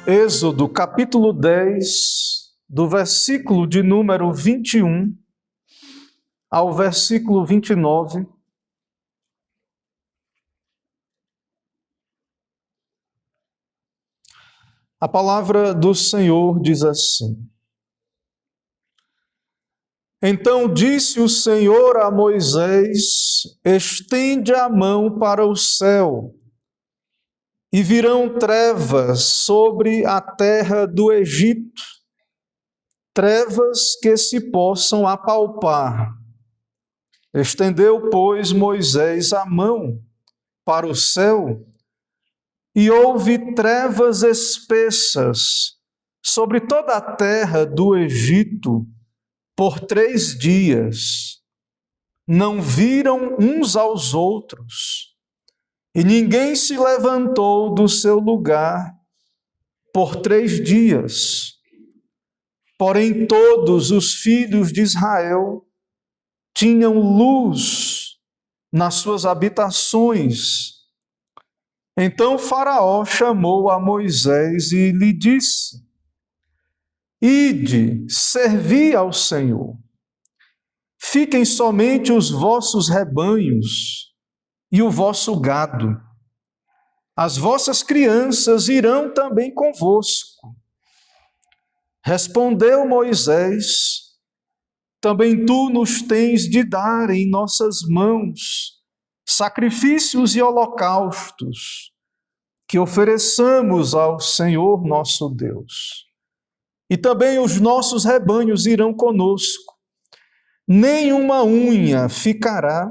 Êxodo, capítulo 10, do versículo de número 21 ao versículo 29. A palavra do Senhor diz assim: Então disse o Senhor a Moisés: estende a mão para o céu, e virão trevas sobre a terra do Egito, trevas que se possam apalpar. Estendeu, pois, Moisés a mão para o céu, e houve trevas espessas sobre toda a terra do Egito por 3 dias. Não viram uns aos outros, e ninguém se levantou do seu lugar por 3 dias. Porém, todos os filhos de Israel tinham luz nas suas habitações. Então Faraó chamou a Moisés e lhe disse: Ide, servi ao Senhor. Fiquem somente os vossos rebanhos e o vosso gado. As vossas crianças irão também convosco. Respondeu Moisés: Também tu nos tens de dar em nossas mãos sacrifícios e holocaustos, que ofereçamos ao Senhor nosso Deus. E também os nossos rebanhos irão conosco. Nenhuma unha ficará,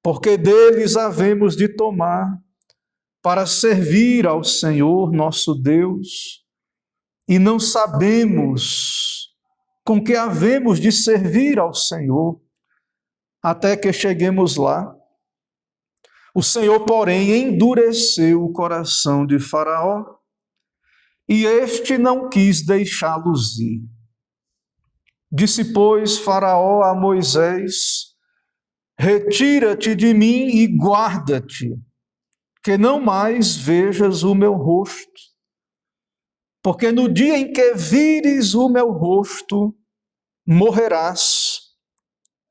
porque deles havemos de tomar para servir ao Senhor nosso Deus, e não sabemos com que havemos de servir ao Senhor, até que cheguemos lá. O Senhor, porém, endureceu o coração de Faraó, e este não quis deixá-los ir. Disse, pois, Faraó a Moisés: Retira-te de mim e guarda-te, que não mais vejas o meu rosto. Porque no dia em que vires o meu rosto, morrerás.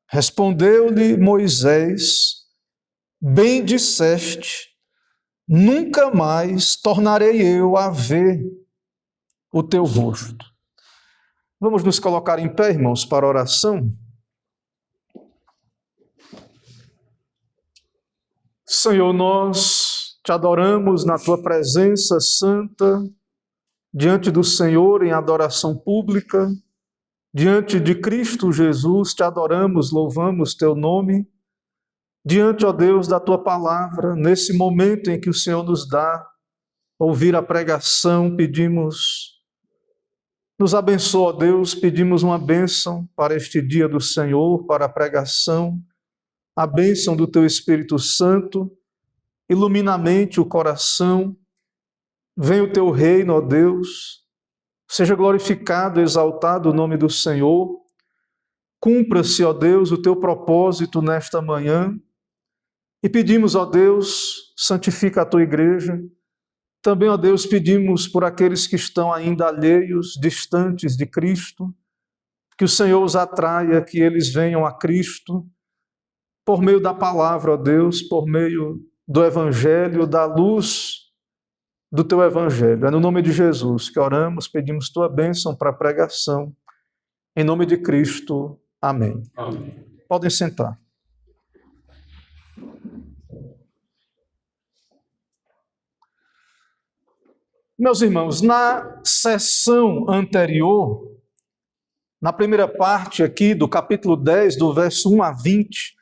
Respondeu-lhe Moisés: Bem disseste, nunca mais tornarei eu a ver o teu rosto. Vamos nos colocar em pé, irmãos, para a oração. Senhor, nós te adoramos na tua presença santa, diante do Senhor em adoração pública, diante de Cristo Jesus, te adoramos, louvamos teu nome, diante, ó Deus, da tua palavra, nesse momento em que o Senhor nos dá ouvir a pregação, pedimos, nos abençoa, ó Deus, pedimos uma bênção para este dia do Senhor, para a pregação, a bênção do teu Espírito Santo, ilumina a mente, o coração. Venha o teu reino, ó Deus, seja glorificado, exaltado o nome do Senhor, cumpra-se, ó Deus, o teu propósito nesta manhã, e pedimos, ó Deus, santifica a tua igreja. Também, ó Deus, pedimos por aqueles que estão ainda alheios, distantes de Cristo, que o Senhor os atraia, que eles venham a Cristo, por meio da palavra, ó Deus, por meio do Evangelho, da luz do teu Evangelho. É no nome de Jesus que oramos, pedimos tua bênção para a pregação. Em nome de Cristo, amém. Amém. Podem sentar. Meus irmãos, na sessão anterior, na primeira parte aqui do capítulo 10, do verso 1 a 20,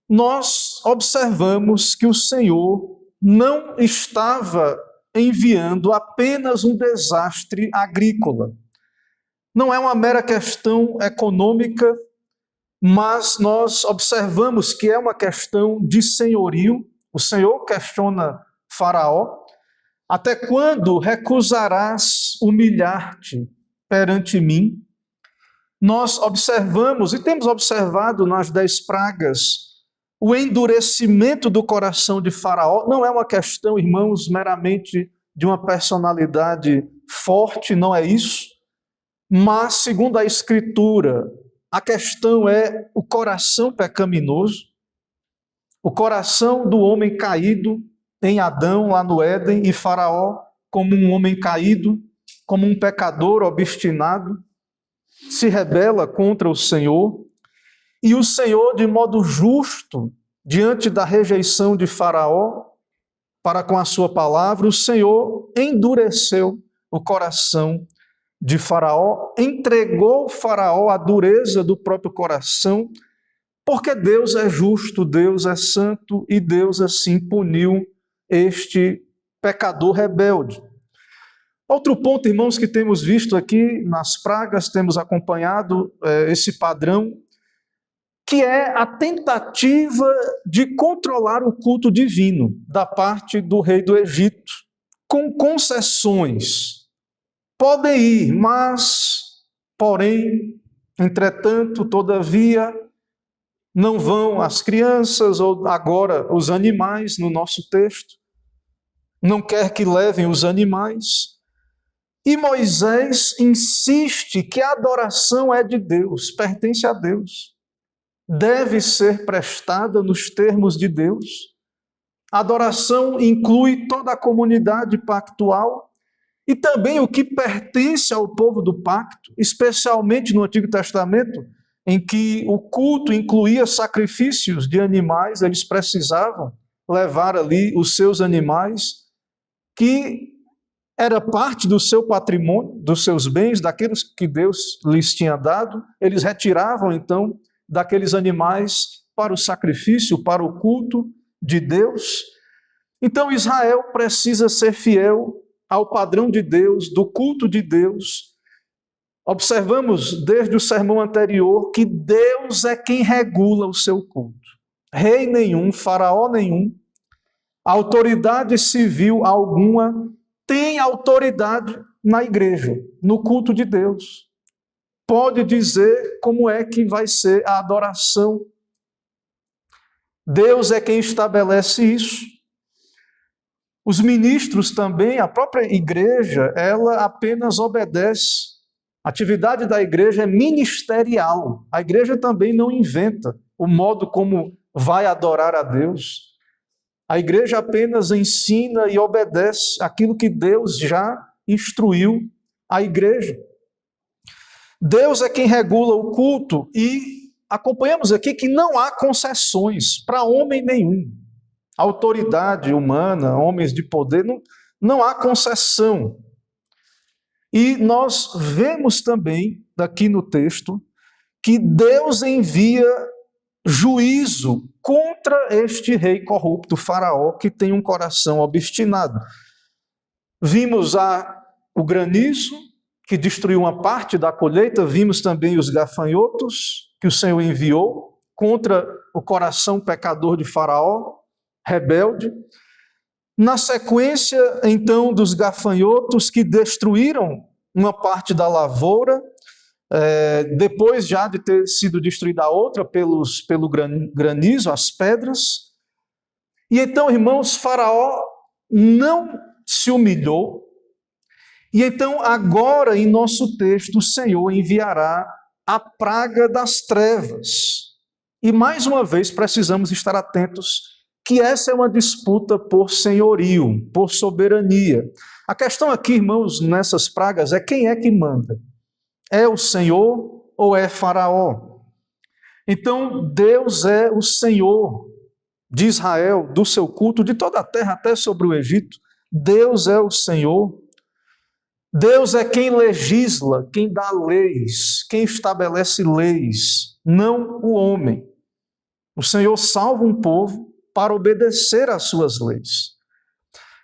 nós observamos que o Senhor não estava enviando apenas um desastre agrícola. Não é uma mera questão econômica, mas nós observamos que é uma questão de senhorio. O Senhor questiona Faraó: até quando recusarás humilhar-te perante mim? Nós observamos e temos observado nas 10 pragas o endurecimento do coração de Faraó. Não é uma questão, irmãos, meramente de uma personalidade forte, não é isso. Mas, segundo a Escritura, a questão é o coração pecaminoso, o coração do homem caído em Adão, lá no Éden, e Faraó, como um homem caído, como um pecador obstinado, se rebela contra o Senhor, e o Senhor, de modo justo, diante da rejeição de Faraó, para com a sua palavra, o Senhor endureceu o coração de Faraó, entregou Faraó à dureza do próprio coração, porque Deus é justo, Deus é santo, e Deus assim puniu este pecador rebelde. Outro ponto, irmãos, que temos visto aqui nas pragas, temos acompanhado esse padrão, que é a tentativa de controlar o culto divino da parte do rei do Egito, com concessões. Podem ir, mas, porém, entretanto, todavia, não vão as crianças, ou agora os animais, no nosso texto. Não quer que levem os animais. E Moisés insiste que a adoração é de Deus, pertence a Deus. Deve ser prestada nos termos de Deus. A adoração inclui toda a comunidade pactual e também o que pertence ao povo do pacto, especialmente no Antigo Testamento, em que o culto incluía sacrifícios de animais, eles precisavam levar ali os seus animais, que era parte do seu patrimônio, dos seus bens, daqueles que Deus lhes tinha dado. Eles retiravam, então, daqueles animais para o sacrifício, para o culto de Deus. Então, Israel precisa ser fiel ao padrão de Deus, do culto de Deus. Observamos desde o sermão anterior que Deus é quem regula o seu culto. Rei nenhum, faraó nenhum, autoridade civil alguma tem autoridade na igreja, no culto de Deus. Pode dizer como é que vai ser a adoração. Deus é quem estabelece isso. Os ministros também, a própria igreja, ela apenas obedece. A atividade da igreja é ministerial. A igreja também não inventa o modo como vai adorar a Deus. A igreja apenas ensina e obedece aquilo que Deus já instruiu a igreja. Deus é quem regula o culto e acompanhamos aqui que não há concessões para homem nenhum. Autoridade humana, homens de poder, não há concessão. E nós vemos também, daqui no texto, que Deus envia juízo contra este rei corrupto, Faraó, que tem um coração obstinado. Vimos o granizo, que destruiu uma parte da colheita, vimos também os gafanhotos, que o Senhor enviou contra o coração pecador de Faraó, rebelde. Na sequência, então, dos gafanhotos que destruíram uma parte da lavoura, depois já de ter sido destruída a outra pelo granizo, as pedras. E então, irmãos, Faraó não se humilhou. E então, agora, em nosso texto, o Senhor enviará a praga das trevas. E mais uma vez precisamos estar atentos que essa é uma disputa por senhorio, por soberania. A questão aqui, irmãos, nessas pragas é quem é que manda. É o Senhor ou é Faraó? Então, Deus é o Senhor de Israel, do seu culto, de toda a terra, até sobre o Egito. Deus é o Senhor. Deus é quem legisla, quem dá leis, quem estabelece leis, não o homem. O Senhor salva um povo para obedecer às suas leis.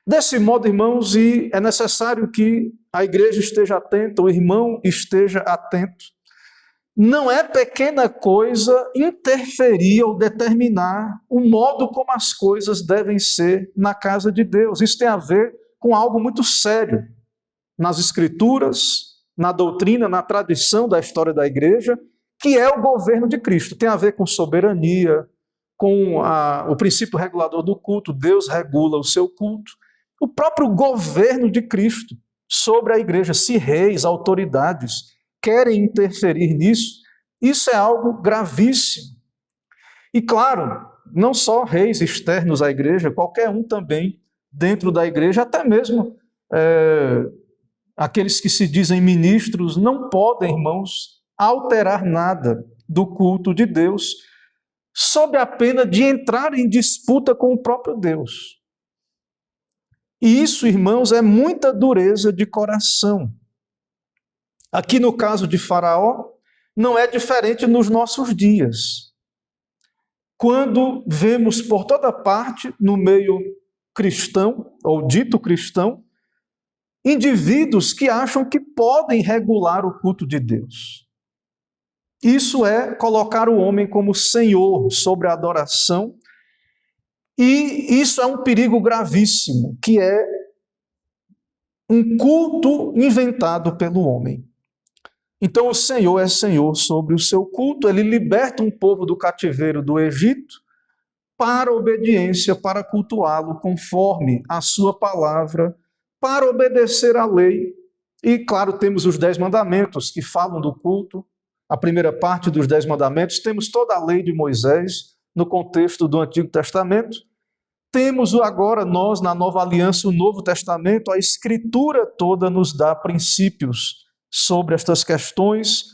Desse modo, irmãos, e é necessário que a igreja esteja atenta, o irmão esteja atento. Não é pequena coisa interferir ou determinar o modo como as coisas devem ser na casa de Deus. Isso tem a ver com algo muito sério nas Escrituras, na doutrina, na tradição da história da igreja, que é o governo de Cristo. Tem a ver com soberania, com o princípio regulador do culto. Deus regula o seu culto. o próprio governo de Cristo sobre a igreja. Se reis, autoridades querem interferir nisso, isso é algo gravíssimo. E claro, não só reis externos à igreja, qualquer um também dentro da igreja, até mesmo aqueles que se dizem ministros, não podem, irmãos, alterar nada do culto de Deus, sob a pena de entrar em disputa com o próprio Deus. E isso, irmãos, é muita dureza de coração. Aqui no caso de Faraó, não é diferente nos nossos dias. Quando vemos por toda parte, no meio cristão, ou dito cristão, indivíduos que acham que podem regular o culto de Deus. Isso é colocar o homem como senhor sobre a adoração, e isso é um perigo gravíssimo, que é um culto inventado pelo homem. Então o Senhor é Senhor sobre o seu culto, ele liberta um povo do cativeiro do Egito para obediência, para cultuá-lo conforme a sua palavra, para obedecer à lei. E claro, temos os 10 mandamentos que falam do culto, a primeira parte dos 10 mandamentos, temos toda a lei de Moisés no contexto do Antigo Testamento, temos agora nós na Nova Aliança o Novo Testamento, a Escritura toda nos dá princípios sobre estas questões,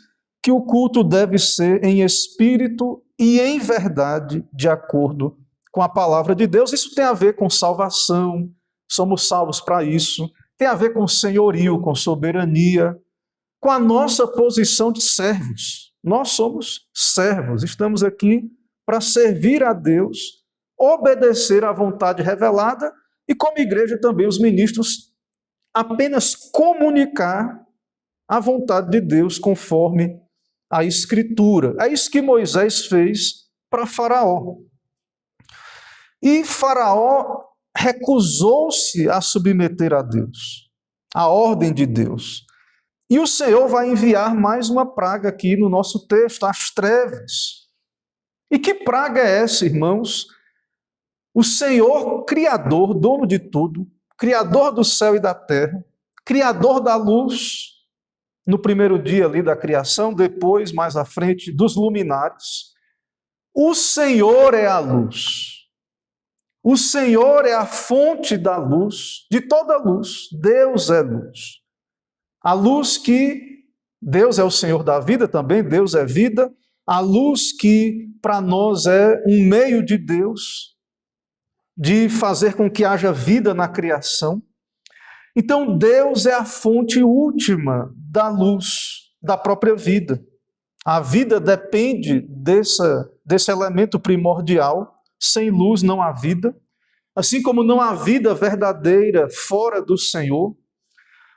que o culto deve ser em espírito e em verdade, de acordo com a palavra de Deus. Isso tem a ver com salvação, somos salvos para isso, tem a ver com senhorio, com soberania, com a nossa posição de servos. Nós somos servos, estamos aqui para servir a Deus, obedecer à vontade revelada e, como igreja, também os ministros apenas comunicar a vontade de Deus conforme a Escritura. É isso que Moisés fez para Faraó. E Faraó recusou-se a submeter a Deus, a ordem de Deus. E o Senhor vai enviar mais uma praga aqui no nosso texto, as trevas. E que praga é essa, irmãos? O Senhor, Criador, dono de tudo, Criador do céu e da terra, Criador da luz, no primeiro dia ali da criação, depois, mais à frente, dos luminares. O Senhor é a luz. O Senhor é a fonte da luz, de toda luz. Deus é luz. A luz que Deus é o Senhor da vida também, Deus é vida. A luz que para nós é um meio de Deus de fazer com que haja vida na criação. Então Deus é a fonte última da luz, da própria vida. A vida depende desse elemento primordial. Sem luz não há vida. Assim como não há vida verdadeira fora do Senhor,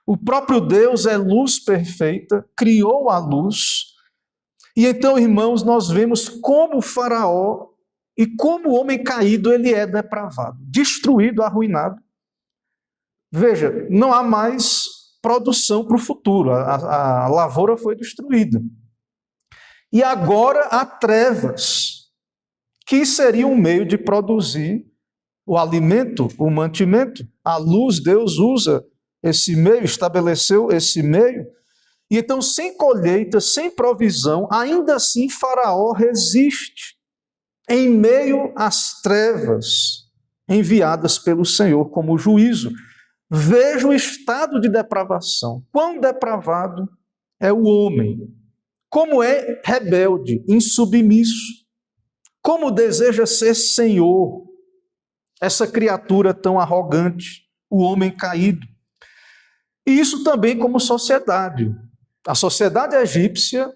o próprio Deus é luz perfeita, criou a luz. E então, irmãos, nós vemos como o Faraó e como o homem caído ele é depravado, destruído, arruinado. Veja, não há mais produção para o futuro, a lavoura foi destruída. E agora há trevas, que seria um meio de produzir o alimento, o mantimento. A luz, Deus usa esse meio, estabeleceu esse meio. E então, sem colheita, sem provisão, ainda assim Faraó resiste em meio às trevas enviadas pelo Senhor como juízo. Veja o estado de depravação. Quão depravado é o homem. Como é rebelde, insubmisso. Como deseja ser senhor. Essa criatura tão arrogante, o homem caído. E isso também como sociedade. A sociedade egípcia,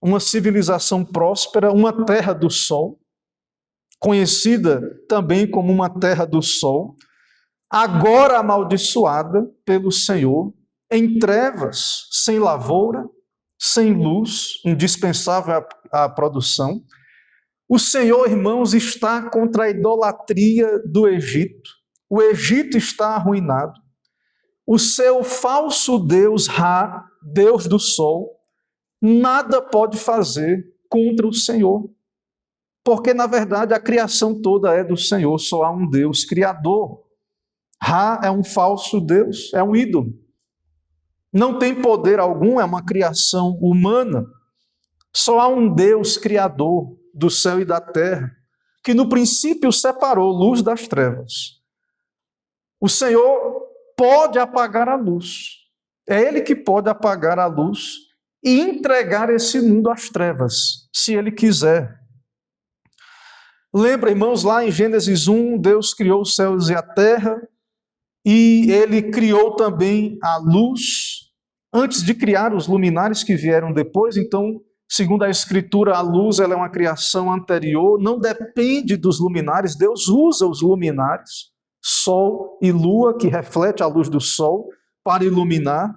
uma civilização próspera, uma terra do sol, conhecida também como uma terra do sol, agora amaldiçoada pelo Senhor, em trevas, sem lavoura, sem luz, indispensável à produção. O Senhor, irmãos, está contra a idolatria do Egito. O Egito está arruinado. O seu falso deus Ra, Deus do sol, nada pode fazer contra o Senhor. Porque, na verdade, a criação toda é do Senhor, só há um Deus criador. Ra é um falso deus, é um ídolo. Não tem poder algum, é uma criação humana. Só há um Deus criador do céu e da terra, que no princípio separou luz das trevas. O Senhor pode apagar a luz. É Ele que pode apagar a luz e entregar esse mundo às trevas, se Ele quiser. Lembra, irmãos, lá em Gênesis 1, Deus criou os céus e a terra, e Ele criou também a luz, antes de criar os luminares que vieram depois. Então, segundo a Escritura, a luz ela é uma criação anterior, não depende dos luminares. Deus usa os luminares, sol e lua, que reflete a luz do sol, para iluminar.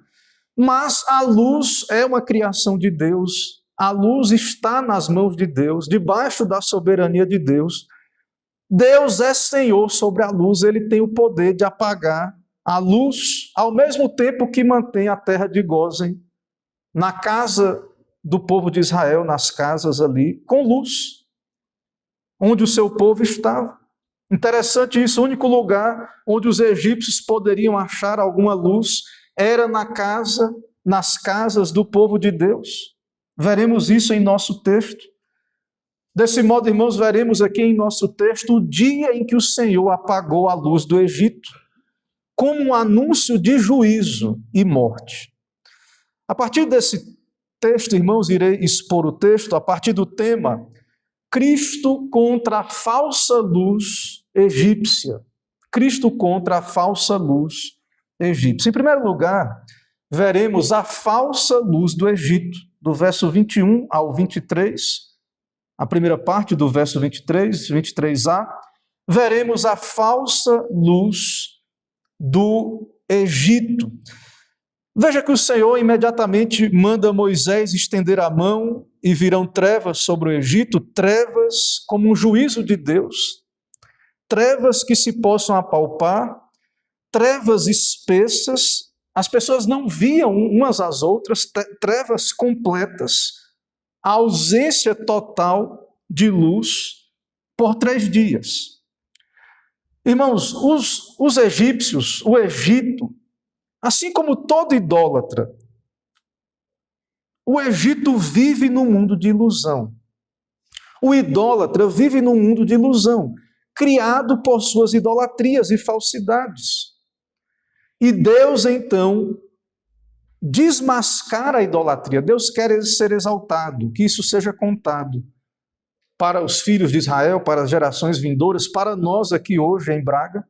Mas a luz é uma criação de Deus, a luz está nas mãos de Deus, debaixo da soberania de Deus. Deus é Senhor sobre a luz, Ele tem o poder de apagar a luz, ao mesmo tempo que mantém a terra de Gósen na casa do povo de Israel, nas casas ali, com luz, onde o seu povo estava. Interessante isso, o único lugar onde os egípcios poderiam achar alguma luz era nas casas do povo de Deus. Veremos isso em nosso texto. Desse modo, irmãos, veremos aqui em nosso texto o dia em que o Senhor apagou a luz do Egito, como um anúncio de juízo e morte. A partir desse texto, irmãos, irei expor o texto a partir do tema Cristo contra a falsa luz egípcia. Cristo contra a falsa luz egípcia. Em primeiro lugar, veremos a falsa luz do Egito, do verso 21 ao 23, a primeira parte do verso 23, 23a, veremos a falsa luz do Egito. Veja que o Senhor imediatamente manda Moisés estender a mão e virão trevas sobre o Egito, trevas como um juízo de Deus, trevas que se possam apalpar, trevas espessas, as pessoas não viam umas às outras, trevas completas, a ausência total de luz por 3 dias. Irmãos, os egípcios, o Egito, assim como todo idólatra, o Egito vive num mundo de ilusão. O idólatra vive num mundo de ilusão, criado por suas idolatrias e falsidades. E Deus, então, desmascara a idolatria. Deus quer ser exaltado, que isso seja contado para os filhos de Israel, para as gerações vindouras, para nós aqui hoje em Braga.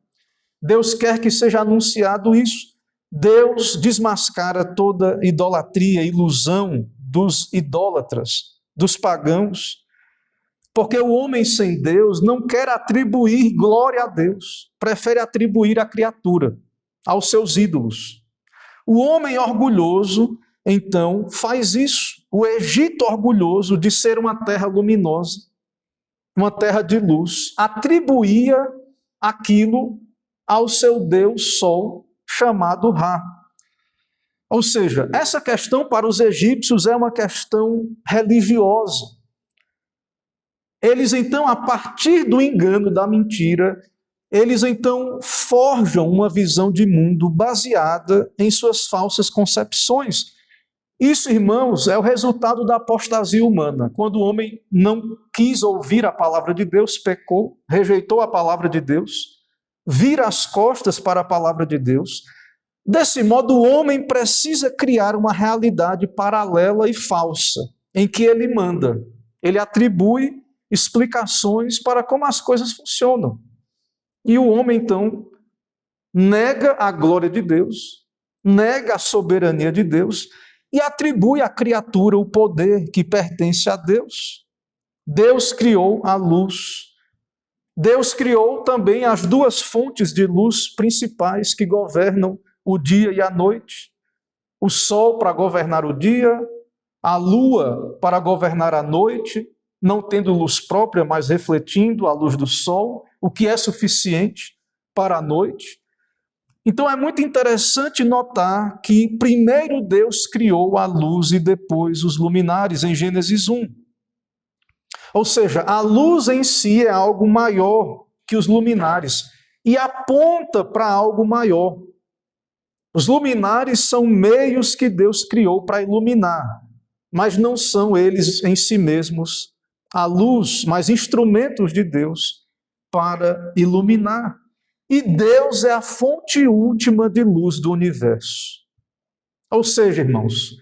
Deus quer que seja anunciado isso. Deus desmascara toda idolatria, ilusão dos idólatras, dos pagãos, porque o homem sem Deus não quer atribuir glória a Deus, prefere atribuir a criatura, aos seus ídolos. O homem orgulhoso, então, faz isso. O Egito orgulhoso de ser uma terra luminosa, uma terra de luz, atribuía aquilo ao seu Deus Sol, chamado Ra. Ou seja, essa questão para os egípcios é uma questão religiosa. Eles então, a partir do engano, da mentira, eles então forjam uma visão de mundo baseada em suas falsas concepções. Isso, irmãos, é o resultado da apostasia humana. Quando o homem não quis ouvir a palavra de Deus, pecou, rejeitou a palavra de Deus, vira as costas para a palavra de Deus. Desse modo, o homem precisa criar uma realidade paralela e falsa, em que ele manda. Ele atribui explicações para como as coisas funcionam. E o homem, então, nega a glória de Deus, nega a soberania de Deus e atribui à criatura o poder que pertence a Deus. Deus criou a luz. Deus criou também as 2 fontes de luz principais que governam o dia e a noite. O sol para governar o dia, a lua para governar a noite, não tendo luz própria, mas refletindo a luz do sol, o que é suficiente para a noite. Então é muito interessante notar que primeiro Deus criou a luz e depois os luminares, em Gênesis 1. Ou seja, a luz em si é algo maior que os luminares. e aponta para algo maior. Os luminares são meios que Deus criou para iluminar, mas não são eles em si mesmos a luz, mas instrumentos de Deus para iluminar. E Deus é a fonte última de luz do universo. Ou seja, irmãos,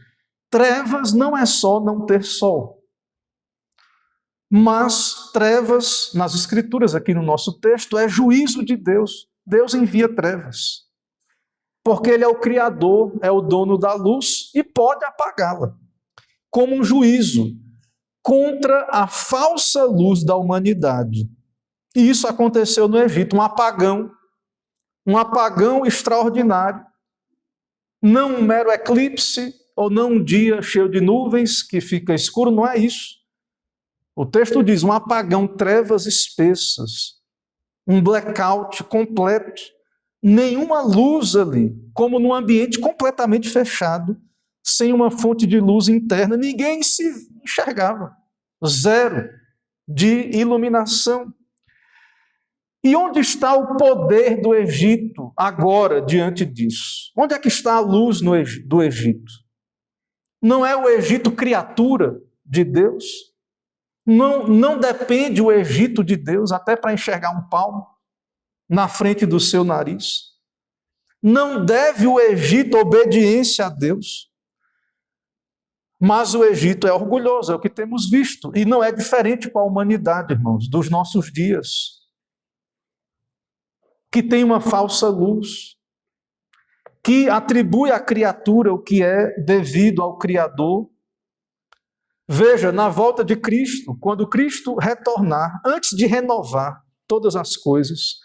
trevas não é só não ter sol, mas trevas, nas Escrituras, aqui no nosso texto, é juízo de Deus. Deus envia trevas, porque Ele é o Criador, é o dono da luz e pode apagá-la, como um juízo contra a falsa luz da humanidade. E isso aconteceu no Egito, um apagão extraordinário. Não um mero eclipse, ou não um dia cheio de nuvens que fica escuro, não é isso. O texto diz um apagão, trevas espessas, um blackout completo, nenhuma luz ali, como num ambiente completamente fechado, sem uma fonte de luz interna, ninguém se enxergava, zero de iluminação. E onde está o poder do Egito agora diante disso? Onde é que está a luz do Egito? Não é o Egito criatura de Deus? Não depende o Egito de Deus até para enxergar um palmo na frente do seu nariz? Não deve o Egito obediência a Deus? Mas o Egito é orgulhoso, é o que temos visto, e não é diferente com a humanidade, irmãos, dos nossos dias, que tem uma falsa luz, que atribui à criatura o que é devido ao Criador. Veja, na volta de Cristo, quando Cristo retornar, antes de renovar todas as coisas,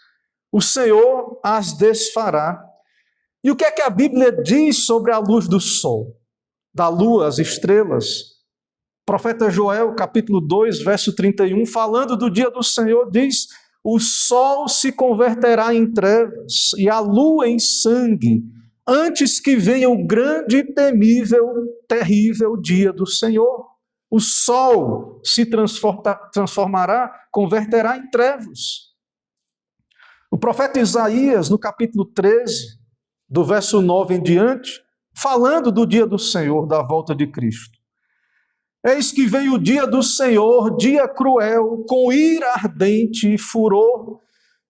o Senhor as desfará. E o que é que a Bíblia diz sobre a luz do sol, da lua, as estrelas? O profeta Joel, capítulo 2, verso 31, falando do dia do Senhor, diz: o sol se converterá em trevas e a lua em sangue, antes que venha o grande, temível, terrível dia do Senhor. O sol se transformará, converterá em trevas. O profeta Isaías, no capítulo 13, do verso 9 em diante, falando do dia do Senhor, da volta de Cristo. Eis que vem o dia do Senhor, dia cruel, com ira ardente e furor,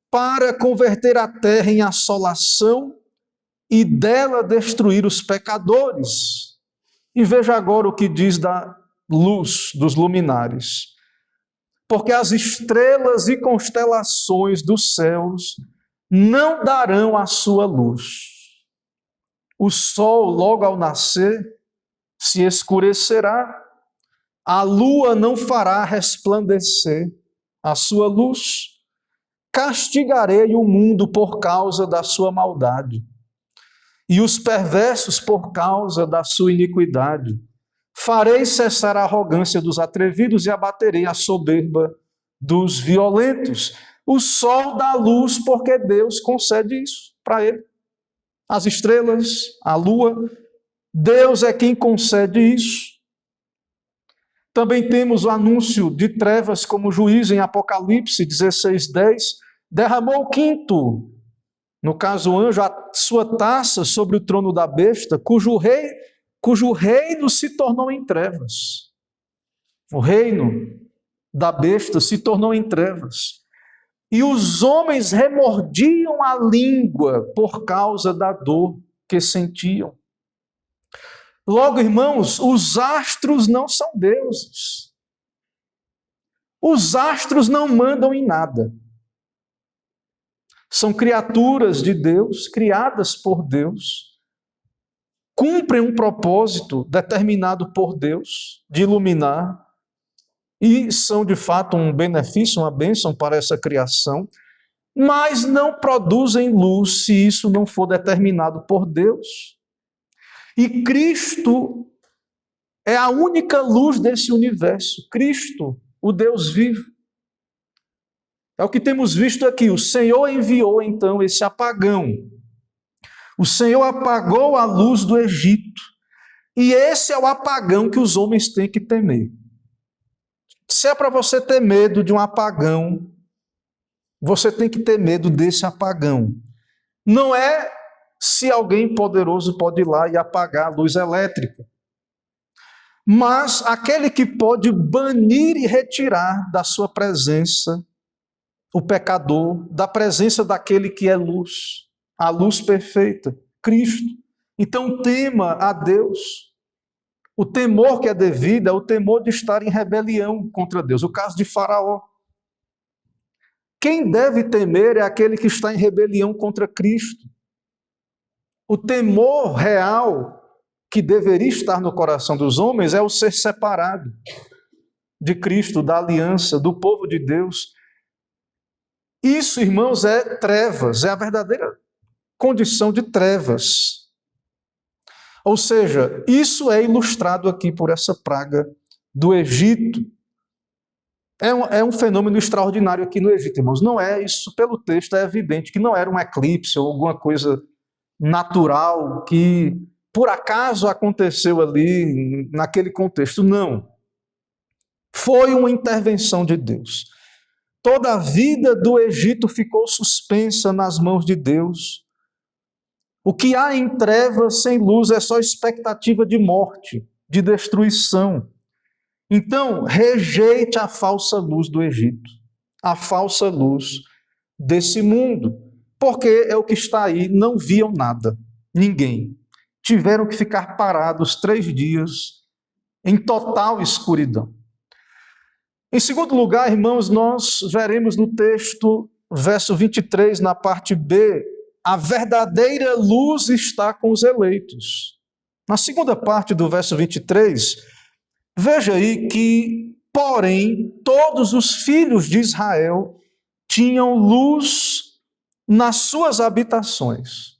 para converter a terra em assolação e dela destruir os pecadores. E veja agora o que diz da luz dos luminares. Porque as estrelas e constelações dos céus não darão a sua luz. O sol, logo ao nascer, se escurecerá. A lua não fará resplandecer a sua luz. Castigarei o mundo por causa da sua maldade, e os perversos por causa da sua iniquidade. Farei cessar a arrogância dos atrevidos e abaterei a soberba dos violentos. O sol dá luz porque Deus concede isso para ele. As estrelas, a lua, Deus é quem concede isso. Também temos o anúncio de trevas como juiz em Apocalipse 16:10. Derramou o quinto, no caso o anjo, a sua taça sobre o trono da besta, cujo reino se tornou em trevas. O reino da besta se tornou em trevas. E os homens remordiam a língua por causa da dor que sentiam. Logo, irmãos, os astros não são deuses. Os astros não mandam em nada. São criaturas de Deus, criadas por Deus, cumprem um propósito determinado por Deus de iluminar e são de fato um benefício, uma bênção para essa criação, mas não produzem luz se isso não for determinado por Deus. E Cristo é a única luz desse universo. Cristo, o Deus vivo. É o que temos visto aqui. O Senhor enviou então esse apagão. O Senhor apagou a luz do Egito. E esse é o apagão que os homens têm que temer. Se é para você ter medo de um apagão, Você tem que ter medo desse apagão. Não é se alguém poderoso pode ir lá e apagar a luz elétrica, mas aquele que pode banir e retirar da sua presença o pecador, da presença daquele que é luz, a luz perfeita, Cristo. Então tema a Deus. O temor que é devido é o temor de estar em rebelião contra Deus. O caso de Faraó. Quem deve temer é aquele que está em rebelião contra Cristo. O temor real que deveria estar no coração dos homens é o ser separado de Cristo, da aliança, do povo de Deus. Isso, irmãos, é trevas, é a verdadeira condição de trevas. Ou seja, isso é ilustrado aqui por essa praga do Egito. É um fenômeno extraordinário aqui no Egito, irmãos. Não é isso, pelo texto é evidente que não era um eclipse ou alguma coisa natural que por acaso aconteceu ali naquele contexto. Não. Foi uma intervenção de Deus. Toda a vida do Egito ficou suspensa nas mãos de Deus. O que há em trevas sem luz é só expectativa de morte, de destruição. Então, rejeite a falsa luz do Egito, a falsa luz desse mundo, porque é o que está aí, não viam nada, ninguém. Tiveram que ficar parados 3 dias em total escuridão. Em segundo lugar, irmãos, nós veremos no texto, verso 23, na parte B, a verdadeira luz está com os eleitos. Na segunda parte do verso 23, veja aí que, porém, todos os filhos de Israel tinham luz nas suas habitações.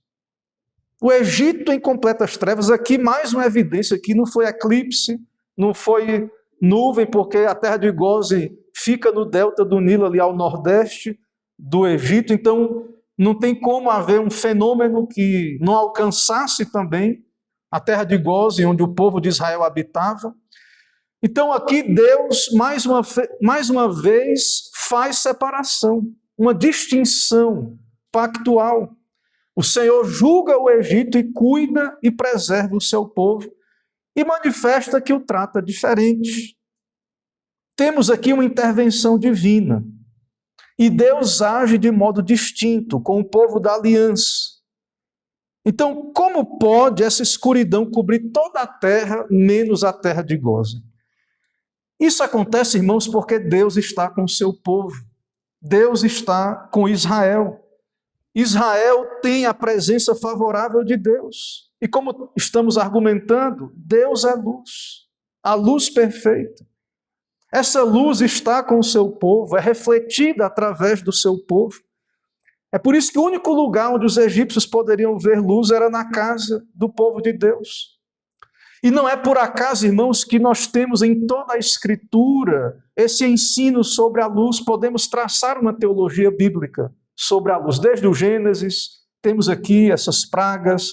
O Egito em completas trevas, aqui mais uma evidência que não foi eclipse, não foi nuvem, porque a terra de Gósen fica no delta do Nilo, ali ao nordeste do Egito, então não tem como haver um fenômeno que não alcançasse também a terra de Gósen, onde o povo de Israel habitava. Então aqui Deus, mais uma vez, faz separação, uma distinção pactual. O Senhor julga o Egito e cuida e preserva o seu povo e manifesta que o trata diferente. Temos aqui uma intervenção divina. E Deus age de modo distinto com o povo da aliança. Então, como pode essa escuridão cobrir toda a terra, menos a terra de Gósen? Isso acontece, irmãos, porque Deus está com o seu povo. Deus está com Israel. Israel tem a presença favorável de Deus. E como estamos argumentando, Deus é luz, a luz perfeita. Essa luz está com o seu povo, é refletida através do seu povo. É por isso que o único lugar onde os egípcios poderiam ver luz era na casa do povo de Deus. E não é por acaso, irmãos, que nós temos em toda a Escritura esse ensino sobre a luz. Podemos traçar uma teologia bíblica sobre a luz. Desde o Gênesis, temos aqui essas pragas.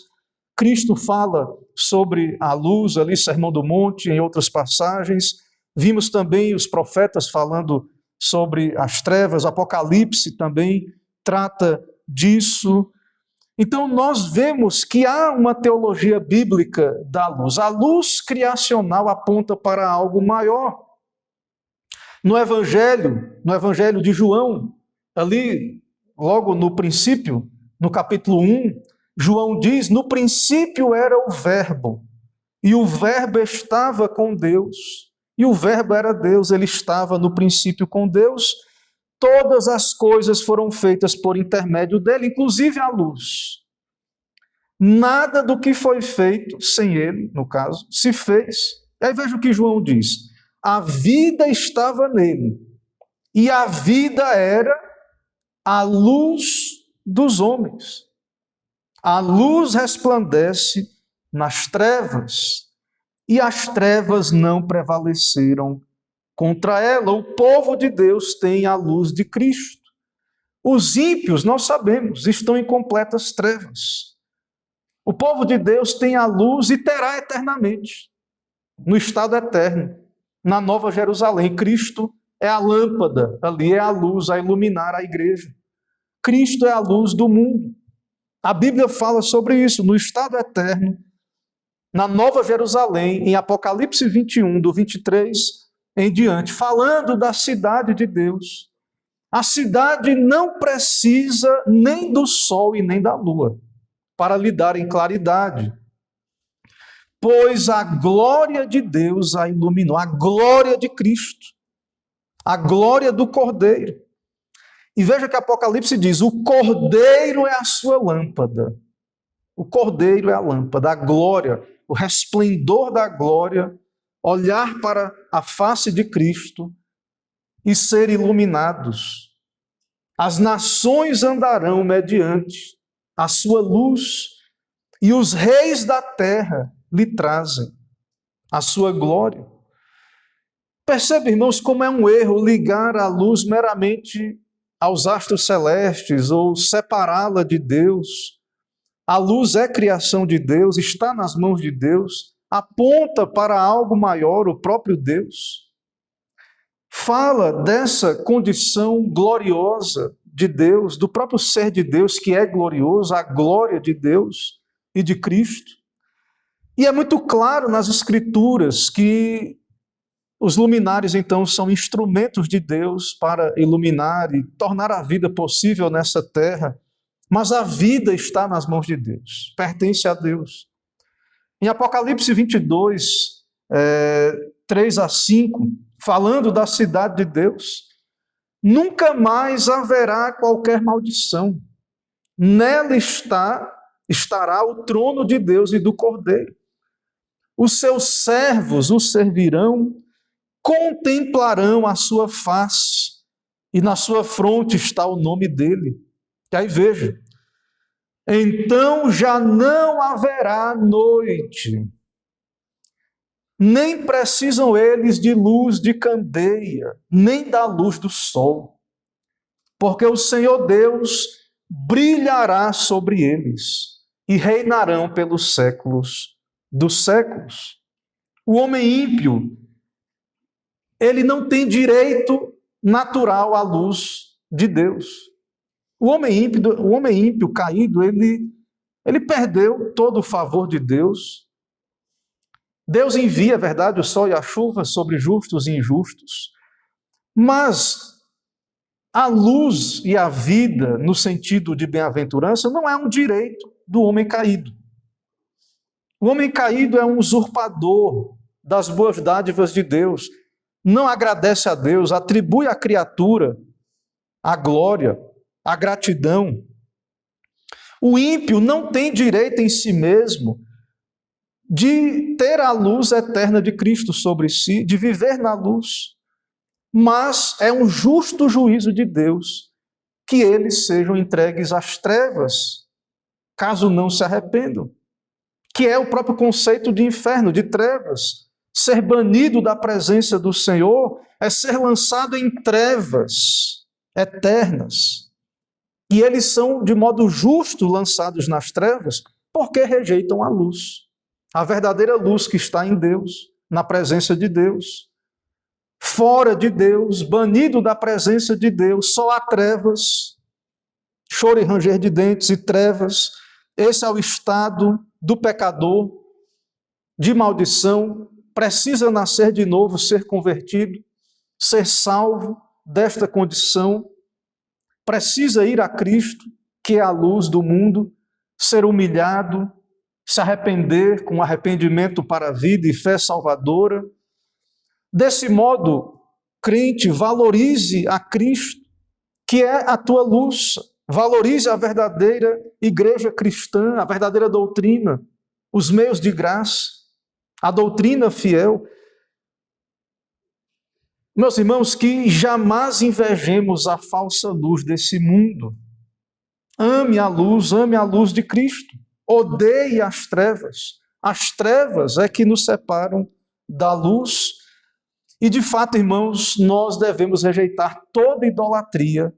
Cristo fala sobre a luz, ali, Sermão do Monte, em outras passagens. Vimos também os profetas falando sobre as trevas, Apocalipse também trata disso. Então nós vemos que há uma teologia bíblica da luz. A luz criacional aponta para algo maior. No Evangelho de João, ali, logo no princípio, no capítulo 1, João diz: no princípio era o Verbo, e o Verbo estava com Deus. E o Verbo era Deus, ele estava no princípio com Deus. Todas as coisas foram feitas por intermédio dele, inclusive a luz. Nada do que foi feito sem ele, no caso, se fez. E aí veja o que João diz: a vida estava nele, e a vida era a luz dos homens. A luz resplandece nas trevas, e as trevas não prevaleceram contra ela. O povo de Deus tem a luz de Cristo. Os ímpios, nós sabemos, estão em completas trevas. O povo de Deus tem a luz e terá eternamente, no estado eterno, na Nova Jerusalém. Cristo é a lâmpada, ali é a luz a iluminar a igreja. Cristo é a luz do mundo. A Bíblia fala sobre isso no estado eterno, na Nova Jerusalém, em Apocalipse 21, do 23 em diante, falando da cidade de Deus. A cidade não precisa nem do sol e nem da lua para lhe darem claridade, pois a glória de Deus a iluminou, a glória de Cristo, a glória do Cordeiro. E veja que Apocalipse diz: o Cordeiro é a sua lâmpada. O Cordeiro é a lâmpada, a glória, o resplendor da glória, olhar para a face de Cristo e ser iluminados. As nações andarão mediante a sua luz, e os reis da terra lhe trazem a sua glória. Percebe, irmãos, como é um erro ligar a luz meramente aos astros celestes ou separá-la de Deus. A luz é criação de Deus, está nas mãos de Deus, aponta para algo maior, o próprio Deus. Fala dessa condição gloriosa de Deus, do próprio ser de Deus, que é glorioso, a glória de Deus e de Cristo. E é muito claro nas Escrituras que os luminares, então, são instrumentos de Deus para iluminar e tornar a vida possível nessa terra, mas a vida está nas mãos de Deus, pertence a Deus. Em Apocalipse 22, 3 a 5, falando da cidade de Deus, nunca mais haverá qualquer maldição. Nela estará o trono de Deus e do Cordeiro. Os seus servos o servirão, contemplarão a sua face, e na sua fronte está o nome dele. E aí veja, então já não haverá noite, nem precisam eles de luz de candeia, nem da luz do sol, porque o Senhor Deus brilhará sobre eles e reinarão pelos séculos dos séculos. O homem ímpio, ele não tem direito natural à luz de Deus. O homem ímpio caído, ele perdeu todo o favor de Deus. Deus envia, é verdade, o sol e a chuva sobre justos e injustos, mas a luz e a vida, no sentido de bem-aventurança, não é um direito do homem caído. O homem caído é um usurpador das boas dádivas de Deus, não agradece a Deus, atribui à criatura a glória, a gratidão. O ímpio não tem direito em si mesmo de ter a luz eterna de Cristo sobre si, de viver na luz, mas é um justo juízo de Deus que eles sejam entregues às trevas, caso não se arrependam, que é o próprio conceito de inferno, de trevas. Ser banido da presença do Senhor é ser lançado em trevas eternas. E eles são, de modo justo, lançados nas trevas porque rejeitam a luz. A verdadeira luz que está em Deus, na presença de Deus. Fora de Deus, banido da presença de Deus, só há trevas, choro e ranger de dentes e trevas. Esse é o estado do pecador, de maldição. Precisa nascer de novo, ser convertido, ser salvo desta condição. Precisa ir a Cristo, que é a luz do mundo, ser humilhado, se arrepender com arrependimento para a vida e fé salvadora. Desse modo, crente, valorize a Cristo, que é a tua luz. Valorize a verdadeira igreja cristã, a verdadeira doutrina, os meios de graça, a doutrina fiel. Meus irmãos, que jamais invejemos a falsa luz desse mundo. Ame a luz de Cristo. Odeie as trevas. As trevas é que nos separam da luz. E de fato, irmãos, nós devemos rejeitar toda idolatria,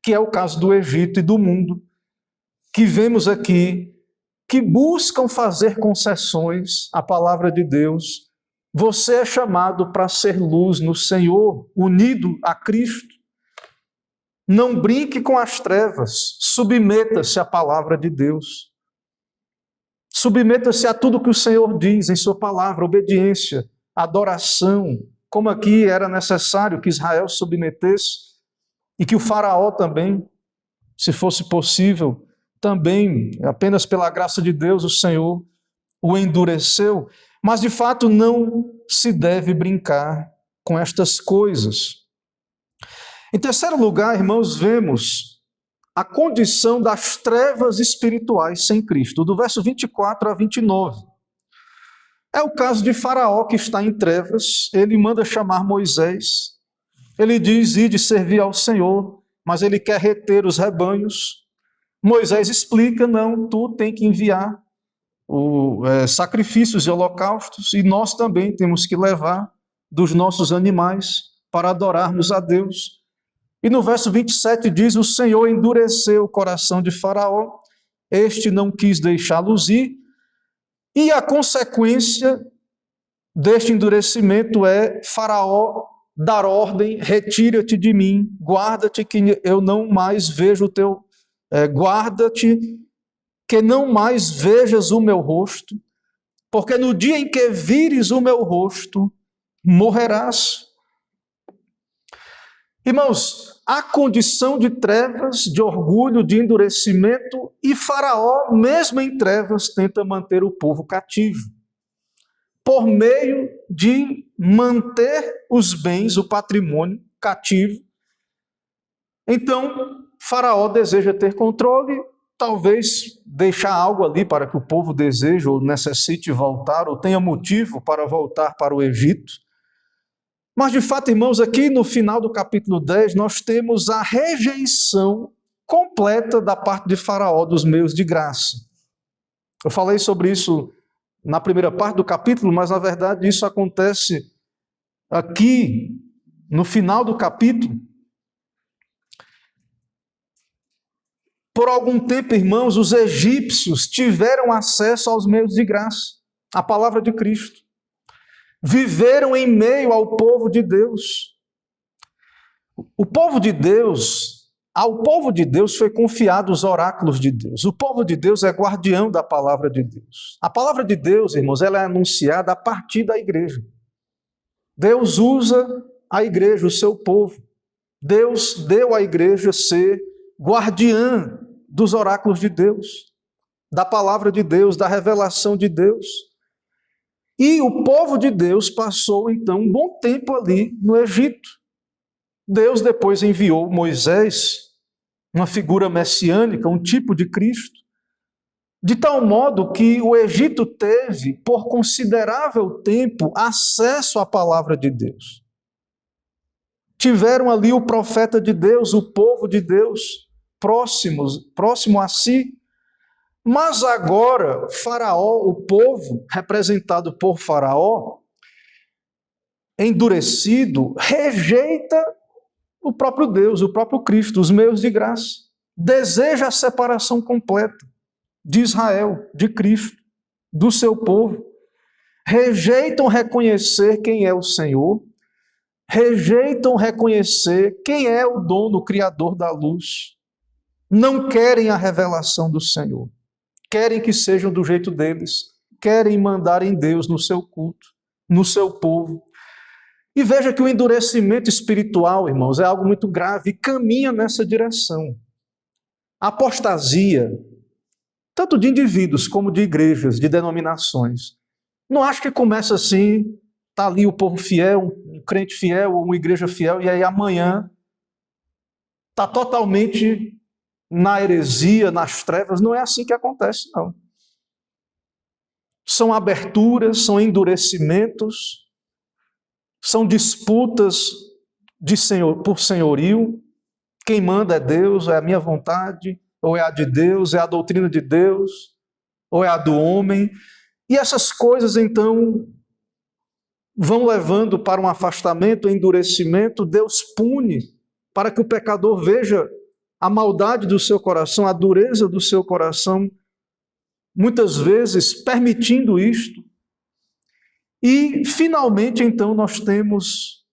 que é o caso do Egito e do mundo, que vemos aqui, que buscam fazer concessões à palavra de Deus, Você é chamado para ser luz no Senhor, unido a Cristo. Não brinque com as trevas, submeta-se à palavra de Deus. Submeta-se a tudo que o Senhor diz em sua palavra, obediência, adoração, como aqui era necessário que Israel submetesse e que o faraó também, se fosse possível, também, apenas pela graça de Deus, o Senhor o endureceu. Mas, de fato, não se deve brincar com estas coisas. Em terceiro lugar, irmãos, vemos a condição das trevas espirituais sem Cristo, do verso 24 a 29. É o caso de Faraó, que está em trevas. Ele manda chamar Moisés. Ele diz: ide servir ao Senhor, mas ele quer reter os rebanhos. Moisés explica: não, tu tem que enviar sacrifícios e holocaustos, e nós também temos que levar dos nossos animais para adorarmos a Deus. E no verso 27 diz: o Senhor endureceu o coração de Faraó, este não quis deixá-los ir, e a consequência deste endurecimento é Faraó dar ordem: retira-te de mim, guarda-te que eu não mais vejo o teu... guarda-te que não mais vejas o meu rosto, porque no dia em que vires o meu rosto, morrerás. Irmãos, há condição de trevas, de orgulho, de endurecimento, e Faraó, mesmo em trevas, tenta manter o povo cativo, por meio de manter os bens, o patrimônio cativo. Então, Faraó deseja ter controle, talvez deixar algo ali para que o povo deseje ou necessite voltar, ou tenha motivo para voltar para o Egito. Mas, de fato, irmãos, aqui no final do capítulo 10, nós temos a rejeição completa da parte de Faraó dos meios de graça. Eu falei sobre isso na primeira parte do capítulo, mas, na verdade, isso acontece aqui no final do capítulo. Por algum tempo, irmãos, os egípcios tiveram acesso aos meios de graça, à palavra de Cristo. Viveram em meio ao povo de Deus. O povo de Deus, ao povo de Deus foi confiado os oráculos de Deus. O povo de Deus é guardião da palavra de Deus. A palavra de Deus, irmãos, ela é anunciada a partir da igreja. Deus usa a igreja, o seu povo. Deus deu à igreja ser guardiã dos oráculos de Deus, da palavra de Deus, da revelação de Deus. E o povo de Deus passou, então, um bom tempo ali no Egito. Deus depois enviou Moisés, uma figura messiânica, um tipo de Cristo, de tal modo que o Egito teve, por considerável tempo, acesso à palavra de Deus. Tiveram ali o profeta de Deus, o povo de Deus, próximo a si. Mas agora, Faraó, o povo, representado por Faraó, endurecido, rejeita o próprio Deus, o próprio Cristo, os meios de graça. Deseja a separação completa de Israel, de Cristo, do seu povo. Rejeitam reconhecer quem é o Senhor, rejeitam reconhecer quem é o dono, o Criador da luz. Não querem a revelação do Senhor. Querem que sejam do jeito deles. Querem mandar em Deus no seu culto, no seu povo. E veja que o endurecimento espiritual, irmãos, é algo muito grave e caminha nessa direção. A apostasia, tanto de indivíduos como de igrejas, de denominações. Não acho que começa assim, está ali o povo fiel, um crente fiel ou uma igreja fiel, e aí amanhã está totalmente na heresia, nas trevas. Não é assim que acontece, não. São aberturas, são endurecimentos, são disputas por senhorio. Quem manda é Deus, é a minha vontade, ou é a de Deus, é a doutrina de Deus, ou é a do homem. E essas coisas, então, vão levando para um afastamento, endurecimento. Deus pune para que o pecador veja a maldade do seu coração, a dureza do seu coração, muitas vezes permitindo isto. E, finalmente, então, nós temos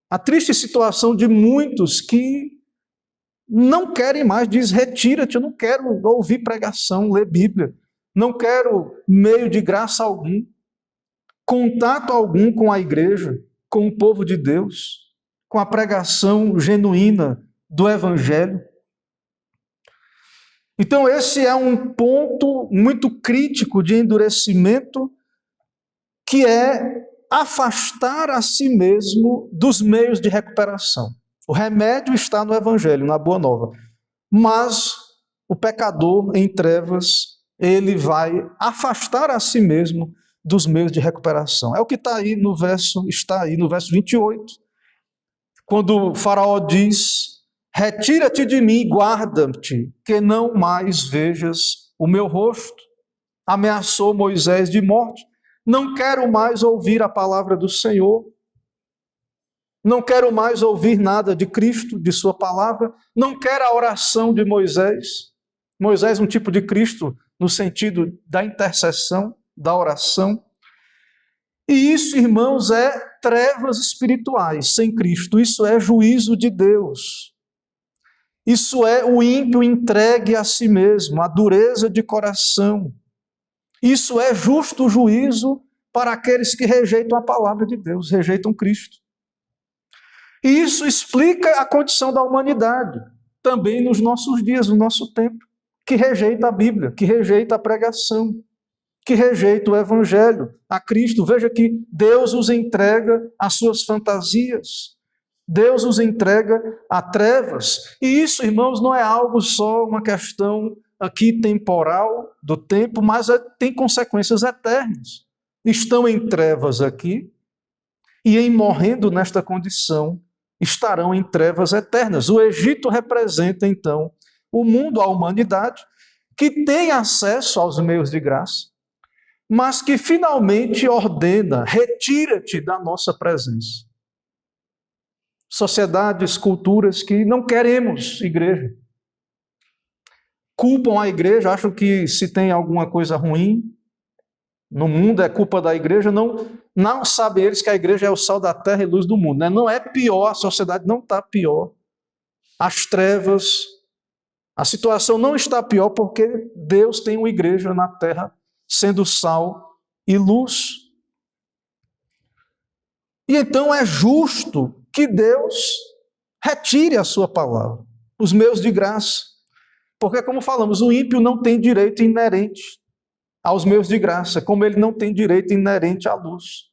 a triste situação de muitos que não querem mais, diz, retira-te, eu não quero ouvir pregação, ler Bíblia, não quero meio de graça algum, contato algum com a igreja, com o povo de Deus, com a pregação genuína do Evangelho. Então, esse é um ponto muito crítico de endurecimento, que é afastar a si mesmo dos meios de recuperação. O remédio está no Evangelho, na Boa Nova. Mas o pecador em trevas, ele vai afastar a si mesmo dos meios de recuperação. É o que está aí no verso 28. Quando o faraó diz: retira-te de mim, guarda-te, que não mais vejas o meu rosto. Ameaçou Moisés de morte. Não quero mais ouvir a palavra do Senhor. Não quero mais ouvir nada de Cristo, de sua palavra. Não quero a oração de Moisés. Moisés é um tipo de Cristo no sentido da intercessão, da oração. E isso, irmãos, é trevas espirituais sem Cristo. Isso é juízo de Deus. Isso é o ímpio entregue a si mesmo, a dureza de coração. Isso é justo juízo para aqueles que rejeitam a palavra de Deus, rejeitam Cristo. E isso explica a condição da humanidade, também nos nossos dias, no nosso tempo, que rejeita a Bíblia, que rejeita a pregação, que rejeita o Evangelho, a Cristo. Veja que Deus os entrega às suas fantasias, Deus os entrega a trevas. E isso, irmãos, não é algo só uma questão aqui temporal do tempo, mas tem consequências eternas. Estão em trevas aqui e, em morrendo nesta condição, estarão em trevas eternas. O Egito representa, então, o mundo, a humanidade, que tem acesso aos meios de graça, mas que finalmente ordena: retira-te da nossa presença. Sociedades, culturas que não queremos igreja. Culpam a igreja, acham que se tem alguma coisa ruim no mundo é culpa da igreja. Não sabem eles que a igreja é o sal da terra e luz do mundo. Né? Não é pior, a sociedade não está pior. As trevas, a situação não está pior porque Deus tem uma igreja na terra sendo sal e luz. E então é justo que Deus retire a sua palavra, os meios de graça. Porque, como falamos, o ímpio não tem direito inerente aos meios de graça, como ele não tem direito inerente à luz.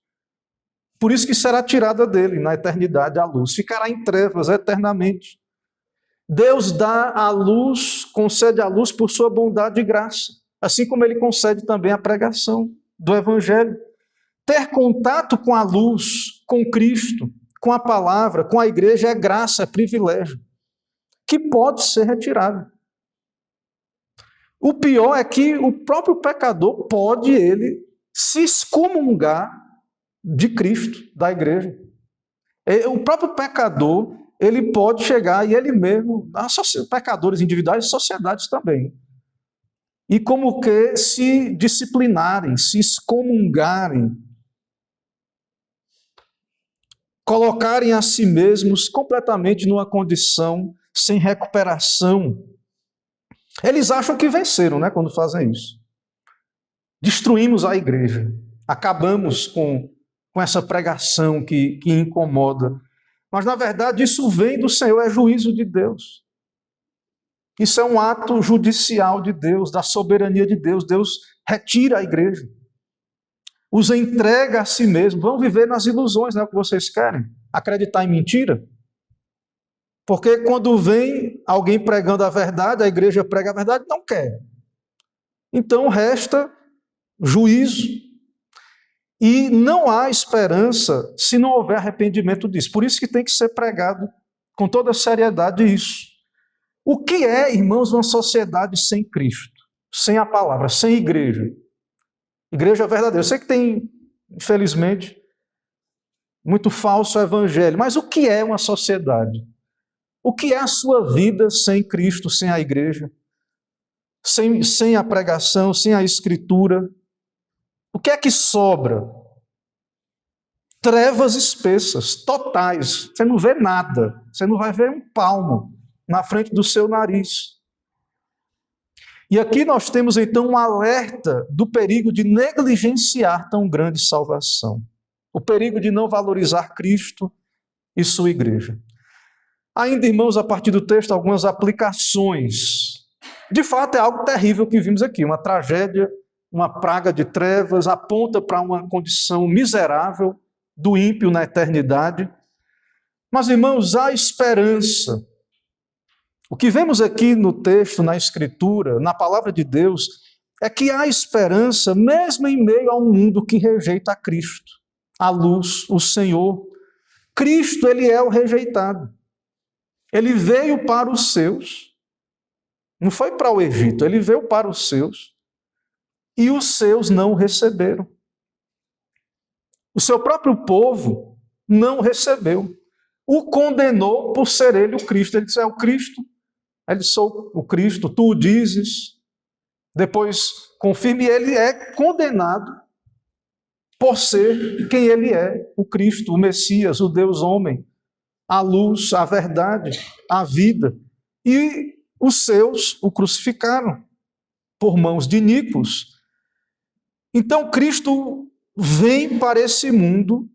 Por isso que será tirada dele, na eternidade, a luz. Ficará em trevas eternamente. Deus dá a luz, concede a luz por sua bondade e graça, assim como ele concede também a pregação do Evangelho. Ter contato com a luz, com Cristo, com a palavra, com a igreja é graça, é privilégio, que pode ser retirado. O pior é que o próprio pecador pode ele se excomungar de Cristo, da igreja. O próprio pecador, ele pode chegar e ele mesmo, pecadores individuais e sociedades também, e como que se disciplinarem, se excomungarem, colocarem a si mesmos completamente numa condição sem recuperação. Eles acham que venceram, né, quando fazem isso. Destruímos a igreja, acabamos com essa pregação que incomoda. Mas, na verdade, isso vem do Senhor, é juízo de Deus. Isso é um ato judicial de Deus, da soberania de Deus. Deus retira a igreja, os entrega a si mesmo. Vão viver nas ilusões, não é o que vocês querem? Acreditar em mentira? Porque quando vem alguém pregando a verdade, a igreja prega a verdade, não quer. Então resta juízo. E não há esperança se não houver arrependimento disso. Por isso que tem que ser pregado com toda seriedade isso. O que é, irmãos, uma sociedade sem Cristo, sem a palavra, sem igreja? Igreja verdadeira. Eu sei que tem, infelizmente, muito falso evangelho, mas o que é uma sociedade? O que é a sua vida sem Cristo, sem a igreja? Sem a pregação, sem a escritura? O que é que sobra? trevas espessas, totais. Você não vê nada, você não vai ver um palmo na frente do seu nariz. E aqui nós temos então um alerta do perigo de negligenciar tão grande salvação. O perigo de não valorizar Cristo e sua igreja. Ainda, irmãos, a partir do texto, algumas aplicações. De fato, é algo terrível que vimos aqui, uma tragédia, uma praga de trevas, aponta para uma condição miserável do ímpio na eternidade. Mas, irmãos, há esperança. O que vemos aqui no texto, na Escritura, na palavra de Deus, é que há esperança mesmo em meio a um mundo que rejeita a Cristo, a luz, o Senhor. Cristo, ele é o rejeitado. Ele veio para os seus, não foi para o Egito, ele veio para os seus, e os seus não o receberam. O seu próprio povo não o recebeu. O condenou por ser ele o Cristo. Ele disse, é o Cristo. Ele sou o Cristo, tu o dizes. Depois confirme, ele é condenado por ser quem ele é, o Cristo, o Messias, o Deus homem, a luz, a verdade, a vida. E os seus o crucificaram por mãos de iníquos. Então Cristo vem para esse mundo,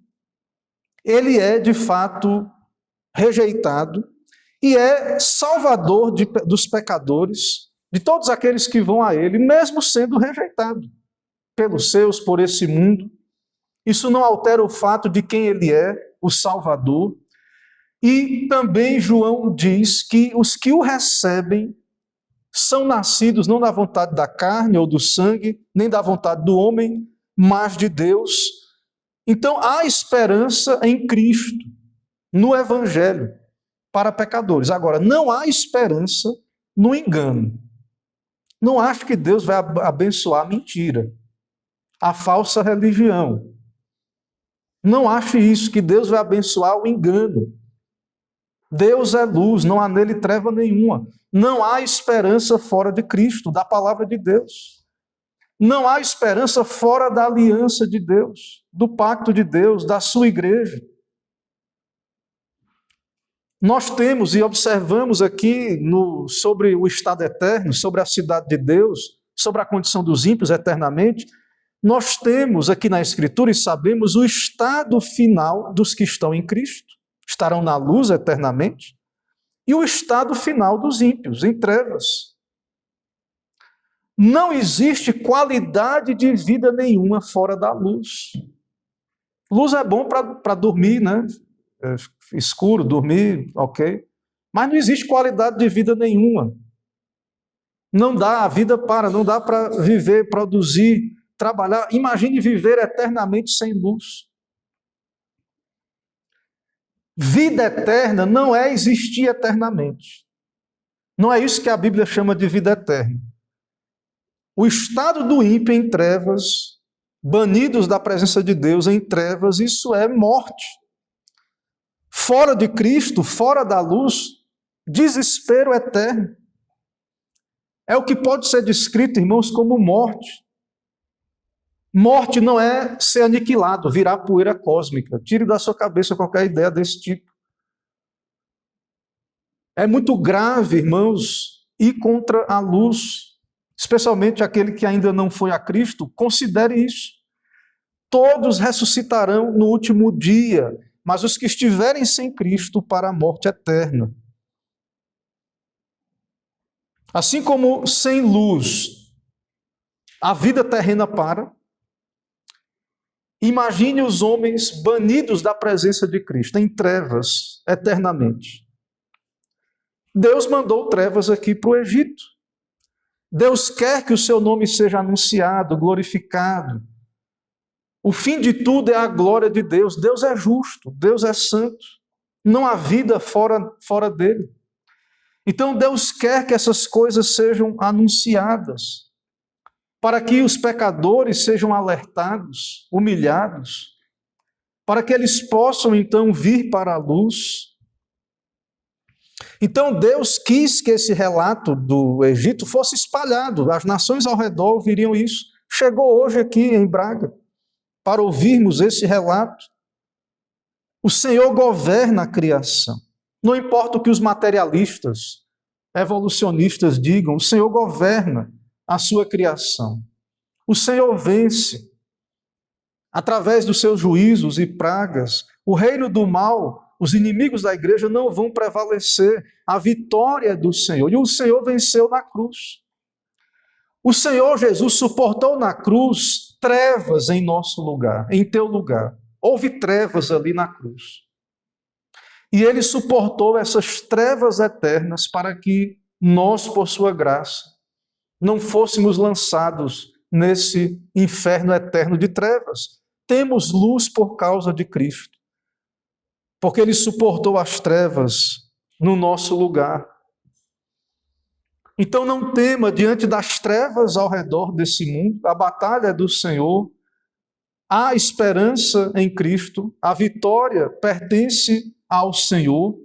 ele é de fato rejeitado e é salvador dos pecadores, de todos aqueles que vão a ele, mesmo sendo rejeitado pelos seus, por esse mundo. Isso não altera o fato de quem ele é, o Salvador. E também João diz que os que o recebem são nascidos não da vontade da carne ou do sangue, nem da vontade do homem, mas de Deus. Então há esperança em Cristo, no Evangelho, para pecadores. Agora, não há esperança no engano. Não acho que Deus vai abençoar a mentira, a falsa religião. Não acho isso, que Deus vai abençoar o engano. Deus é luz, não há nele treva nenhuma. Não há esperança fora de Cristo, da palavra de Deus. Não há esperança fora da aliança de Deus, do pacto de Deus, da sua igreja. Nós temos e observamos aqui sobre o estado eterno, sobre a cidade de Deus, sobre a condição dos ímpios eternamente, nós temos aqui na Escritura e sabemos o estado final dos que estão em Cristo, estarão na luz eternamente, e o estado final dos ímpios, em trevas. Não existe qualidade de vida nenhuma fora da luz. Luz é bom para dormir, né? Escuro, dormir, ok. Mas não existe qualidade de vida nenhuma. Não dá, a vida não dá para viver, produzir, trabalhar. Imagine viver eternamente sem luz. Vida eterna não é existir eternamente. Não é isso que a Bíblia chama de vida eterna. O estado do ímpio em trevas, banidos da presença de Deus em trevas, isso é morte. Fora de Cristo, fora da luz, desespero eterno. É o que pode ser descrito, irmãos, como morte. Morte não é ser aniquilado, virar poeira cósmica. Tire da sua cabeça qualquer ideia desse tipo. É muito grave, irmãos, ir contra a luz, especialmente aquele que ainda não foi a Cristo. Considere isso. Todos ressuscitarão no último dia, mas os que estiverem sem Cristo para a morte eterna. Assim como sem luz a vida terrena para, imagine os homens banidos da presença de Cristo, em trevas eternamente. Deus mandou trevas aqui para o Egito. Deus quer que o seu nome seja anunciado, glorificado. O fim de tudo é a glória de Deus. Deus é justo, Deus é santo. Não há vida fora dele. Então Deus quer que essas coisas sejam anunciadas, para que os pecadores sejam alertados, humilhados, para que eles possam então vir para a luz. Então Deus quis que esse relato do Egito fosse espalhado, as nações ao redor ouviriam isso. Chegou hoje aqui em Braga, para ouvirmos esse relato. O Senhor governa a criação. Não importa o que os materialistas, evolucionistas digam, o Senhor governa a sua criação. O Senhor vence, através dos seus juízos e pragas, o reino do mal, os inimigos da igreja não vão prevalecer. A vitória é do Senhor. E o Senhor venceu na cruz. O Senhor Jesus suportou na cruz trevas em nosso lugar, em teu lugar. Houve trevas ali na cruz. E Ele suportou essas trevas eternas para que nós, por sua graça, não fôssemos lançados nesse inferno eterno de trevas. Temos luz por causa de Cristo, porque Ele suportou as trevas no nosso lugar. Então não tema diante das trevas ao redor desse mundo, a batalha é do Senhor, há esperança em Cristo, a vitória pertence ao Senhor,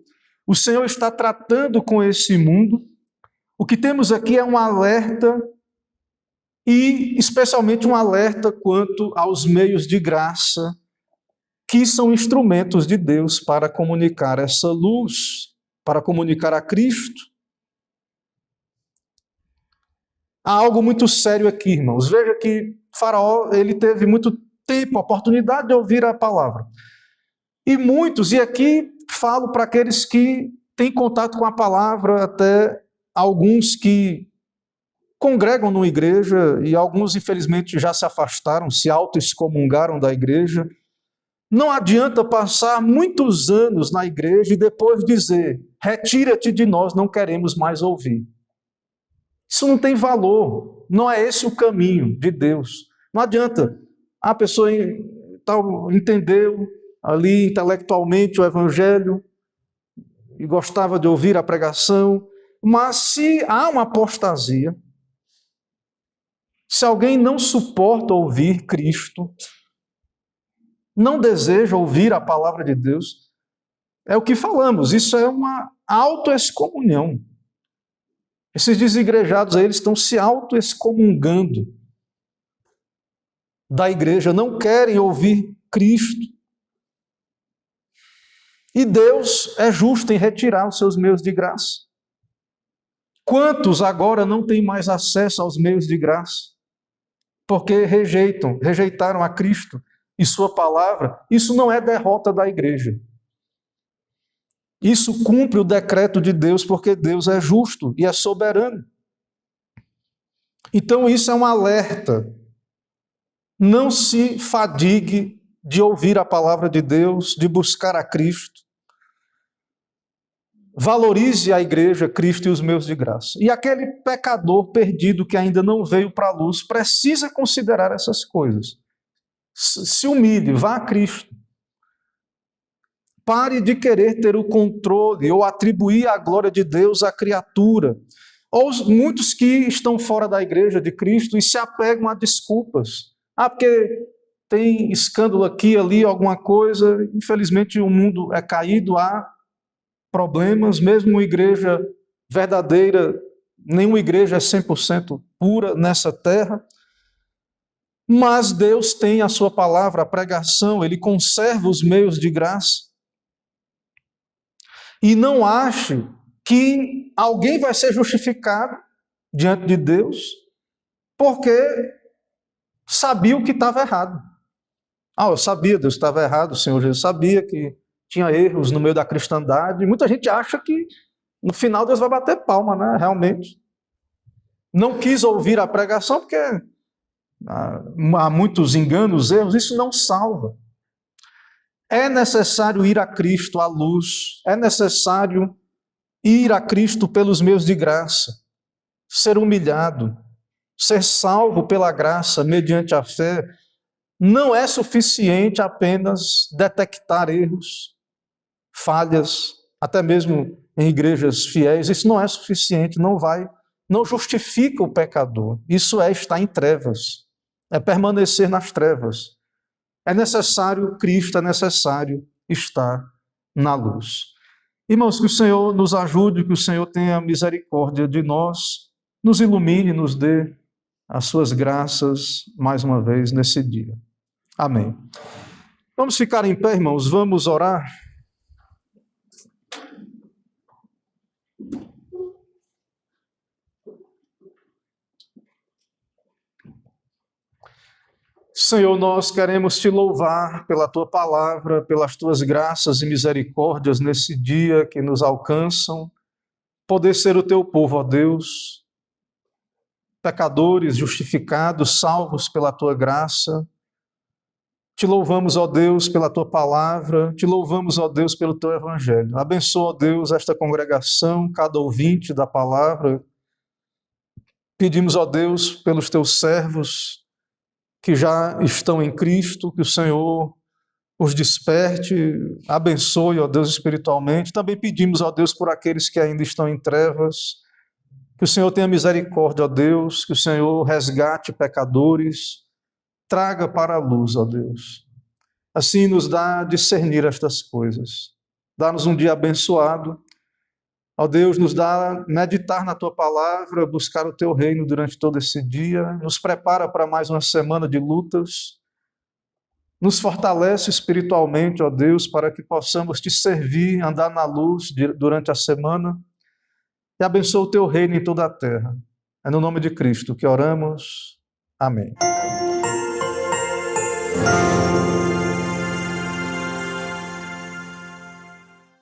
o Senhor está tratando com esse mundo. O que temos aqui é um alerta, e especialmente um alerta quanto aos meios de graça, que são instrumentos de Deus para comunicar essa luz, para comunicar a Cristo. Há algo muito sério aqui, irmãos. Veja que Faraó, ele teve muito tempo, oportunidade de ouvir a palavra. E muitos, e aqui falo para aqueles que têm contato com a palavra, até alguns que congregam numa igreja, e alguns, infelizmente, já se afastaram, se auto-excomungaram da igreja. Não adianta passar muitos anos na igreja e depois dizer: retira-te de nós, não queremos mais ouvir. Isso não tem valor, não é esse o caminho de Deus. Não adianta, a pessoa entendeu ali intelectualmente o evangelho e gostava de ouvir a pregação, mas se há uma apostasia, se alguém não suporta ouvir Cristo, não deseja ouvir a palavra de Deus, é o que falamos, isso é uma autoexcomunhão. Esses desigrejados aí, eles estão se autoexcomungando da igreja, não querem ouvir Cristo. E Deus é justo em retirar os seus meios de graça. Quantos agora não têm mais acesso aos meios de graça? Porque rejeitaram a Cristo e sua palavra. Isso não é derrota da igreja. Isso cumpre o decreto de Deus, porque Deus é justo e é soberano. Então isso é um alerta. Não se fadigue de ouvir a palavra de Deus, de buscar a Cristo. Valorize a igreja, Cristo e os meios de graça. E aquele pecador perdido que ainda não veio para a luz precisa considerar essas coisas. Se humilhe, vá a Cristo. Pare de querer ter o controle ou atribuir a glória de Deus à criatura. Ou muitos que estão fora da igreja de Cristo e se apegam a desculpas. Porque tem escândalo aqui, ali, alguma coisa. Infelizmente o mundo é caído, há problemas. Mesmo uma igreja verdadeira, nenhuma igreja é 100% pura nessa terra. Mas Deus tem a sua palavra, a pregação, Ele conserva os meios de graça. E não ache que alguém vai ser justificado diante de Deus porque sabia o que estava errado. Eu sabia, Deus estava errado, o Senhor Jesus sabia que tinha erros no meio da cristandade. Muita gente acha que no final Deus vai bater palma, né? Realmente. Não quis ouvir a pregação porque há muitos enganos, erros, isso não salva. É necessário ir a Cristo à luz, é necessário ir a Cristo pelos meios de graça, ser humilhado, ser salvo pela graça mediante a fé. Não é suficiente apenas detectar erros, falhas, até mesmo em igrejas fiéis. Isso não é suficiente, não justifica o pecador. Isso é estar em trevas, é permanecer nas trevas. É necessário Cristo, é necessário estar na luz. Irmãos, que o Senhor nos ajude, que o Senhor tenha misericórdia de nós, nos ilumine, nos dê as suas graças mais uma vez nesse dia. Amém. Vamos ficar em pé, irmãos, vamos orar. Senhor, nós queremos te louvar pela tua palavra, pelas tuas graças e misericórdias nesse dia que nos alcançam, poder ser o teu povo, ó Deus, pecadores justificados, salvos pela tua graça. Te louvamos, ó Deus, pela tua palavra, te louvamos, ó Deus, pelo teu evangelho. Abençoa, ó Deus, esta congregação, cada ouvinte da palavra. Pedimos, ó Deus, pelos teus servos que já estão em Cristo, que o Senhor os desperte, abençoe, ó Deus, espiritualmente. Também pedimos, ó Deus, por aqueles que ainda estão em trevas, que o Senhor tenha misericórdia, ó Deus, que o Senhor resgate pecadores, traga para a luz, ó Deus. Assim nos dá a discernir estas coisas. Dá-nos um dia abençoado. Ó Deus, nos dá meditar na tua palavra, buscar o teu reino durante todo esse dia. Nos prepara para mais uma semana de lutas. Nos fortalece espiritualmente, ó Deus, para que possamos te servir, andar na luz durante a semana. E abençoa o teu reino em toda a terra. É no nome de Cristo que oramos. Amém.